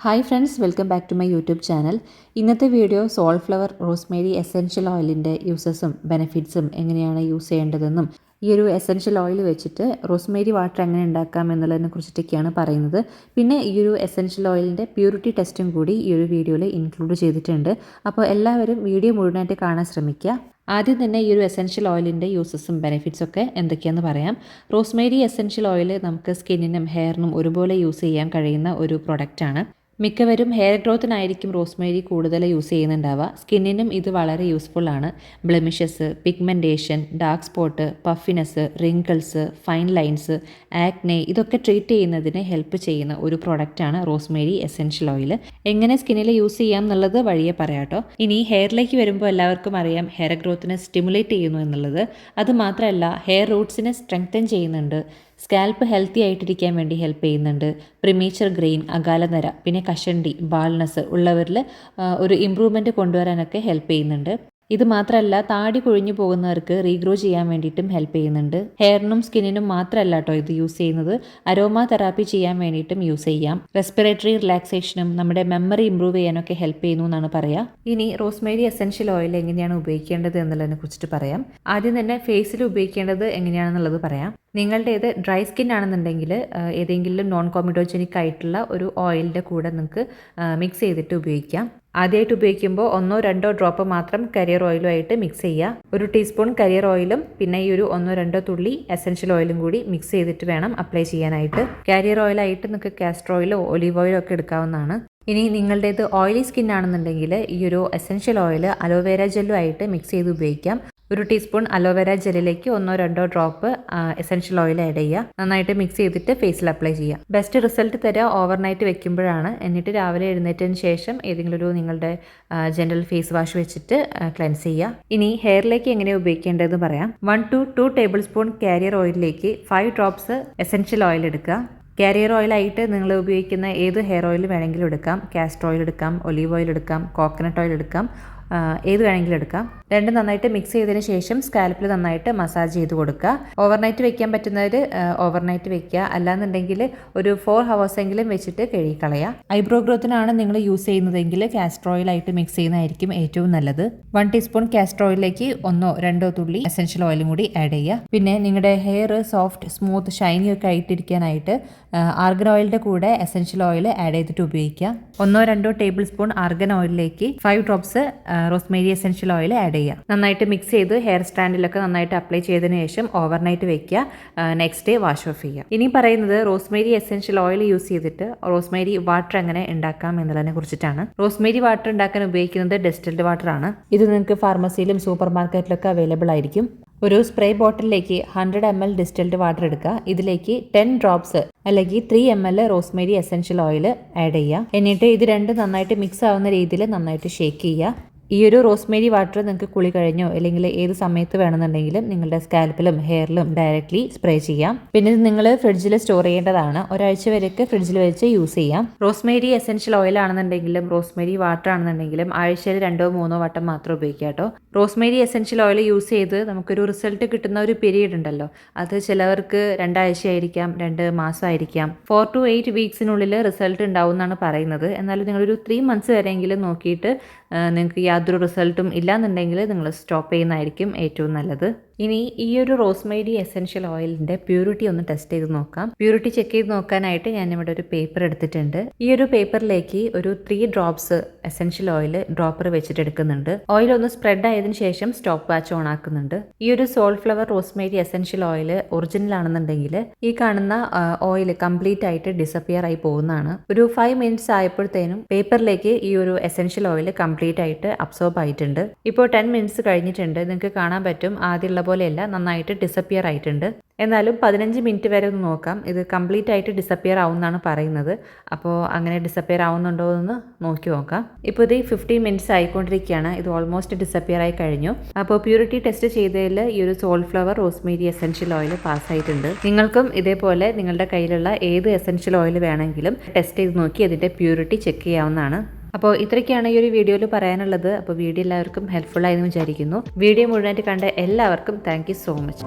Hi friends, welcome back to my YouTube channel. ഇന്നത്തെ video Soulflower rosemary essential ഓയിലിൻ്റെ യൂസസും ബെനിഫിറ്റ്സും എങ്ങനെയാണ് യൂസ് ചെയ്യേണ്ടതെന്നും ഈ ഒരു എസെൻഷ്യൽ ഓയിൽ വെച്ചിട്ട് റോസ്മേരി വാട്ടർ എങ്ങനെ ഉണ്ടാക്കാം എന്നുള്ളതിനെ കുറിച്ചിട്ടൊക്കെയാണ് പറയുന്നത്. പിന്നെ ഈ ഒരു എസെൻഷ്യൽ ഓയിലിൻ്റെ പ്യൂരിറ്റി ടെസ്റ്റും കൂടി ഈ ഒരു വീഡിയോയിൽ ഇൻക്ലൂഡ് ചെയ്തിട്ടുണ്ട്. അപ്പോൾ എല്ലാവരും വീഡിയോ മുഴുവനായിട്ട് കാണാൻ ശ്രമിക്കുക. ആദ്യം തന്നെ ഈ ഒരു എസെൻഷ്യൽ ഓയിലിൻ്റെ യൂസസും ബെനിഫിറ്റ്സും ഒക്കെ എന്തൊക്കെയാണെന്ന് പറയാം. റോസ്മേരി എസെൻഷ്യൽ ഓയിൽ നമുക്ക് സ്കിന്നിനും ഹെയറിനും ഒരുപോലെ യൂസ് ചെയ്യാൻ കഴിയുന്ന ഒരു പ്രൊഡക്റ്റാണ്. മിക്കവരും ഹെയർ ഗ്രോത്തിനായിരിക്കും റോസ്മേരി കൂടുതൽ യൂസ് ചെയ്യുന്നുണ്ടാവുക. സ്കിന്നിനും ഇത് വളരെ യൂസ്ഫുൾ ആണ്. Blemishes, pigmentation, dark spot, puffiness, wrinkles, fine lines, acne ഇതൊക്കെ ട്രീറ്റ് ചെയ്യുന്നതിന് ഹെൽപ്പ് ചെയ്യുന്ന ഒരു പ്രൊഡക്റ്റാണ് റോസ്മേരി എസെൻഷ്യൽ ഓയിൽ. എങ്ങനെ സ്കിന്നിൽ യൂസ് ചെയ്യാം എന്നുള്ളത് വഴിയെ പറയാട്ടോ. ഇനി ഹെയറിലേക്ക് വരുമ്പോൾ എല്ലാവർക്കും അറിയാം ഹെയർ ഗ്രോത്തിനെ സ്റ്റിമുലേറ്റ് ചെയ്യുന്നു എന്നുള്ളത്. അത് മാത്രമല്ല ഹെയർ റൂട്ട്സിനെ സ്ട്രെങ്തൻ ചെയ്യുന്നുണ്ട്. സ്കാൽപ്പ് ഹെൽത്തി ആയിട്ടിരിക്കാൻ വേണ്ടി ഹെൽപ്പ് ചെയ്യുന്നുണ്ട്. പ്രിമേച്ചർ ഗ്രെയിൻ, അകാലനര, പിന്നെ കഷണ്ടി, ബാൾനെസ് ഉള്ളവരിൽ ഒരു ഇമ്പ്രൂവ്മെൻറ്റ് കൊണ്ടുവരാനൊക്കെ ഹെൽപ്പ് ചെയ്യുന്നുണ്ട്. ഇത് മാത്രമല്ല താടി കൊഴിഞ്ഞു പോകുന്നവർക്ക് റീഗ്രോ ചെയ്യാൻ വേണ്ടിയിട്ടും ഹെൽപ്പ് ചെയ്യുന്നുണ്ട്. ഹെയറിനും സ്കിന്നിനും മാത്രമല്ല കേട്ടോ ഇത് യൂസ് ചെയ്യുന്നത്, അരോമ തെറാപ്പി ചെയ്യാൻ വേണ്ടിയിട്ടും യൂസ് ചെയ്യാം. റെസ്പിറേറ്ററി റിലാക്സേഷനും നമ്മുടെ മെമ്മറി ഇമ്പ്രൂവ് ചെയ്യാനൊക്കെ ഹെൽപ്പ് ചെയ്യുന്നു എന്നാണ് പറയുക. ഇനി റോസ്മേരി എസെൻഷ്യൽ ഓയിൽ എങ്ങനെയാണ് ഉപയോഗിക്കേണ്ടത് എന്നുള്ളതിനെ കുറിച്ചിട്ട് പറയാം. ആദ്യം തന്നെ ഫേസിൽ ഉപയോഗിക്കേണ്ടത് എങ്ങനെയാണെന്നുള്ളത് പറയാം. നിങ്ങളുടേത് ഡ്രൈ സ്കിൻ ആണെന്നുണ്ടെങ്കിൽ ഏതെങ്കിലും നോൺ കോമിഡോജനിക് ആയിട്ടുള്ള ഒരു ഓയിലിൻ്റെ കൂടെ നിങ്ങൾക്ക് മിക്സ് ചെയ്തിട്ട് ഉപയോഗിക്കാം. ആദ്യമായിട്ട് ഉപയോഗിക്കുമ്പോൾ 1-2 ഡ്രോപ്പ് മാത്രം കരിയർ ഓയിലുമായിട്ട് മിക്സ് ചെയ്യുക. 1 ടീസ്പൂൺ കരിയർ ഓയിലും പിന്നെ ഈ ഒരു 1-2 തുള്ളി എസെൻഷ്യൽ ഓയിലും കൂടി മിക്സ് ചെയ്തിട്ട് വേണം അപ്ലൈ ചെയ്യാനായിട്ട്. കരിയർ ഓയിലായിട്ട് നിങ്ങൾക്ക് കാസ്റ്റർ ഓയിലോ ഒലീവ് ഓയിലോ ഒക്കെ എടുക്കാവുന്നതാണ്. ഇനി നിങ്ങളുടേത് ഓയിലി സ്കിൻ ആണെന്നുണ്ടെങ്കിൽ ഈ ഒരു എസെൻഷ്യൽ ഓയിൽ അലോവേര ജെല്ലുമായിട്ട് മിക്സ് ചെയ്ത് ഉപയോഗിക്കാം. 1 ടീസ്പൂൺ അലോവേര ജെല്ലിലേക്ക് 1-2 ഡ്രോപ്പ് എസെൻഷ്യൽ ഓയിൽ ആഡ് ചെയ്യുക. നന്നായിട്ട് മിക്സ് ചെയ്തിട്ട് ഫേസിൽ അപ്ലൈ ചെയ്യുക. ബെസ്റ്റ് റിസൾട്ട് തരിക ഓവർനൈറ്റ് വെക്കുമ്പോഴാണ്. എന്നിട്ട് രാവിലെ എഴുന്നേറ്റതിന് ശേഷം ഏതെങ്കിലും ഒരു നിങ്ങളുടെ ജനറൽ ഫേസ് വാഷ് വെച്ചിട്ട് ക്ലെൻസ് ചെയ്യുക. ഇനി ഹെയറിലേക്ക് എങ്ങനെ ഉപയോഗിക്കേണ്ടതെന്ന് പറയാം. 1 to 2 ടേബിൾ സ്പൂൺ കാരിയർ ഓയിലിലേക്ക് 5 ഡ്രോപ്സ് എസെൻഷ്യൽ ഓയിൽ എടുക്കുക. കാരിയർ ഓയിലായിട്ട് നിങ്ങൾ ഉപയോഗിക്കുന്ന ഏത് ഹെയർ ഓയിൽ വേണമെങ്കിലും എടുക്കാം. കാസ്റ്റർ ഓയിൽ എടുക്കാം, ഒലീവ് ഓയിൽ എടുക്കാം, കോക്കനട്ട് ഓയിൽ എടുക്കാം, ഏത് വേണമെങ്കിലും എടുക്കാം. രണ്ടും നന്നായിട്ട് മിക്സ് ചെയ്തതിന് ശേഷം സ്കാൽപ്പിൽ നന്നായിട്ട് മസാജ് ചെയ്ത് കൊടുക്കുക. ഓവർനൈറ്റ് വെക്കാൻ പറ്റുന്നവർ ഓവർനൈറ്റ് വെക്കുക. അല്ലാന്നുണ്ടെങ്കിൽ ഒരു 4 ഹവേഴ്സെങ്കിലും വെച്ചിട്ട് കഴുകിക്കളയുക. ഐബ്രോ ഗ്രോത്തിനാണ് നിങ്ങൾ യൂസ് ചെയ്യുന്നതെങ്കിൽ കാസ്റ്റർ ഓയിലായിട്ട് മിക്സ് ചെയ്യുന്നതായിരിക്കും ഏറ്റവും നല്ലത്. 1 ടീസ്പൂൺ കാസ്റ്റർ ഓയിലിലേക്ക് 1-2 തുള്ളി എസെൻഷ്യൽ ഓയിലും കൂടി ആഡ് ചെയ്യുക. പിന്നെ നിങ്ങളുടെ ഹെയർ സോഫ്റ്റ്, സ്മൂത്ത്, ഷൈനി ഒക്കെ ആയിട്ടിരിക്കാനായിട്ട് ആർഗൻ ഓയിലിൻ്റെ കൂടെ എസെൻഷ്യൽ ഓയിൽ ആഡ് ചെയ്തിട്ട് ഉപയോഗിക്കുക. 1-2 ടേബിൾ സ്പൂൺ ആർഗൻ ഓയിലിലേക്ക് 5 drops rosemary essential oil add ചെയ്യുക. നന്നായിട്ട് മിക്സ് ചെയ്ത് ഹെയർ സ്റ്റാൻഡിലൊക്കെ നന്നായിട്ട് അപ്ലൈ ചെയ്തതിന് ശേഷം ഓവർനൈറ്റ് വെക്കുക. നെക്സ്റ്റ് ഡേ വാഷ് ഓഫ് ചെയ്യുക. ഇനി പറയുന്നത് റോസ്മേരി എസെൻഷ്യൽ ഓയിൽ യൂസ് ചെയ്തിട്ട് റോസ്മേരി വാട്ടർ എങ്ങനെ ഉണ്ടാക്കാം എന്നുള്ളതിനെ കുറിച്ചിട്ടാണ്. റോസ്മേരി വാട്ടർ ഉണ്ടാക്കാൻ ഉപയോഗിക്കുന്നത് ഡിസ്റ്റിൽഡ് വാട്ടർ ആണ്. ഇത് നിങ്ങൾക്ക് ഫാർമസിയിലും സൂപ്പർ മാർക്കറ്റിലൊക്കെ അവൈലബിൾ ആയിരിക്കും. ഒരു സ്പ്രേ ബോട്ടിലേക്ക് 100 ml ഡിസ്റ്റിൽഡ് വാട്ടർ എടുക്കുക. ഇതിലേക്ക് 10 ഡ്രോപ്സ് അല്ലെങ്കിൽ 3 ml Rosemary essential oil add ചെയ്യുക. എന്നിട്ട് ഇത് രണ്ടും നന്നായിട്ട് മിക്സ് ആവുന്ന രീതിയിൽ നന്നായിട്ട് ഷേക്ക് ചെയ്യുക. ഈ ഒരു റോസ്മേരി വാട്ടർ നിങ്ങൾക്ക് കുളി കഴിഞ്ഞോ അല്ലെങ്കിൽ ഏത് സമയത്ത് വേണമെന്നുണ്ടെങ്കിലും നിങ്ങളുടെ സ്കാൽപ്പിലും ഹെയറിലും ഡയറക്റ്റ്ലി സ്പ്രേ ചെയ്യാം. പിന്നെ ഇത് നിങ്ങൾ ഫ്രിഡ്ജിൽ സ്റ്റോർ ചെയ്യേണ്ടതാണ്. ഒരാഴ്ച വരെയൊക്കെ ഫ്രിഡ്ജിൽ വെച്ച് യൂസ് ചെയ്യാം. റോസ്മേരി എസെൻഷ്യൽ ഓയിൽ ആണെന്നുണ്ടെങ്കിലും റോസ്മേരി വാട്ടർ ആണെന്നുണ്ടെങ്കിലും ആഴ്ചയിൽ 2-3 വട്ടം മാത്രം ഉപയോഗിക്കാം കേട്ടോ. റോസ്മേരി എസെൻഷ്യൽ ഓയിൽ യൂസ് ചെയ്ത് നമുക്കൊരു റിസൾട്ട് കിട്ടുന്ന ഒരു പീരീഡ് ഉണ്ടല്ലോ, അത് ചിലവർക്ക് 2 ആഴ്ചയായിരിക്കാം, 2 മാസമായിരിക്കാം. 4 to 8 വീക്സിനുള്ളിൽ റിസൾട്ട് ഉണ്ടാവും എന്നാണ് പറയുന്നത്. എന്നാലും നിങ്ങളൊരു 3 മന്ത്സ് വരെയെങ്കിലും നോക്കിയിട്ട് നിങ്ങൾക്ക് യാതൊരു റിസൾട്ടും ഇല്ലാന്നുണ്ടെങ്കിൽ നിങ്ങൾ സ്റ്റോപ്പ് ചെയ്യുന്നതായിരിക്കും ഏറ്റവും നല്ലത്. ഇനി ഈ ഒരു റോസ്മേരി എസെൻഷ്യൽ ഓയിലിൻ്റെ പ്യൂരിറ്റി ഒന്ന് ടെസ്റ്റ് ചെയ്ത് നോക്കാം. പ്യൂരിറ്റി ചെക്ക് ചെയ്ത് നോക്കാനായിട്ട് ഞാനിവിടെ ഒരു പേപ്പർ എടുത്തിട്ടുണ്ട്. ഈ ഒരു പേപ്പറിലേക്ക് ഒരു 3 ഡ്രോപ്സ് എസെൻഷ്യൽ ഓയിൽ ഡ്രോപ്പർ വെച്ചിട്ട് എടുക്കുന്നുണ്ട്. ഓയിൽ ഒന്ന് സ്പ്രെഡ് ആയതിനു ശേഷം സ്റ്റോപ്പ് വാച്ച് ഓൺ ആക്കുന്നുണ്ട്. ഈ ഒരു സോൾഫ്ലവർ റോസ്മേരി എസെൻഷ്യൽ ഓയിൽ ഒറിജിനൽ ആണെന്നുണ്ടെങ്കിൽ ഈ കാണുന്ന ഓയിൽ കംപ്ലീറ്റ് ആയിട്ട് ഡിസപ്പിയർ ആയി പോകുന്നതാണ്. ഒരു 5 മിനിറ്റ്സ് ആയപ്പോഴത്തേനും പേപ്പറിലേക്ക് ഈ ഒരു എസെൻഷ്യൽ ഓയിൽ കംപ്ലീറ്റ് ആയിട്ട് അബ്സോർബ് ആയിട്ടുണ്ട്. ഇപ്പോൾ 10 മിനിറ്റ്സ് കഴിഞ്ഞിട്ടുണ്ട്. നിങ്ങൾക്ക് കാണാൻ പറ്റും ആദ്യമുള്ള പോലെയല്ല, നന്നായിട്ട് ഡിസപ്പിയർ ആയിട്ടുണ്ട്. എന്നാലും 15 മിനിറ്റ് വരെ ഒന്ന് നോക്കാം. ഇത് കംപ്ലീറ്റ് ആയിട്ട് ഡിസപ്പിയർ ആവുമെന്നാണ് പറയുന്നത്. അപ്പോൾ അങ്ങനെ ഡിസപ്പിയർ ആവുന്നുണ്ടോ എന്ന് നോക്കി നോക്കാം. ഇപ്പോൾ ഇത് 15 മിനിറ്റ്സ് ആയിക്കൊണ്ടിരിക്കുകയാണ്. ഇത് ഓൾമോസ്റ്റ് ഡിസപ്പിയർ ആയി കഴിഞ്ഞു. അപ്പോൾ പ്യൂരിറ്റി ടെസ്റ്റ് ചെയ്തതിൽ ഈ ഒരു സോൾഫ്ലവർ റോസ്മേരി എസെൻഷ്യൽ ഓയിൽ പാസ്സായിട്ടുണ്ട്. നിങ്ങൾക്കും ഇതേപോലെ നിങ്ങളുടെ കയ്യിലുള്ള ഏത് എസെൻഷ്യൽ ഓയിൽ വേണമെങ്കിലും ടെസ്റ്റ് ചെയ്ത് നോക്കി അതിൻ്റെ പ്യൂരിറ്റി ചെക്ക് ചെയ്യാവുന്നതാണ്. അപ്പോൾ ഇത്രയൊക്കെയാണ് ഈ ഒരു വീഡിയോയിൽ പറയാനുള്ളത്. അപ്പോൾ വീഡിയോ എല്ലാവർക്കും ഹെൽപ്ഫുൾ ആയെന്ന് വിചാരിക്കുന്നു. വീഡിയോ മുഴുവനായിട്ട് കണ്ട എല്ലാവർക്കും താങ്ക് യു സോ മച്ച്.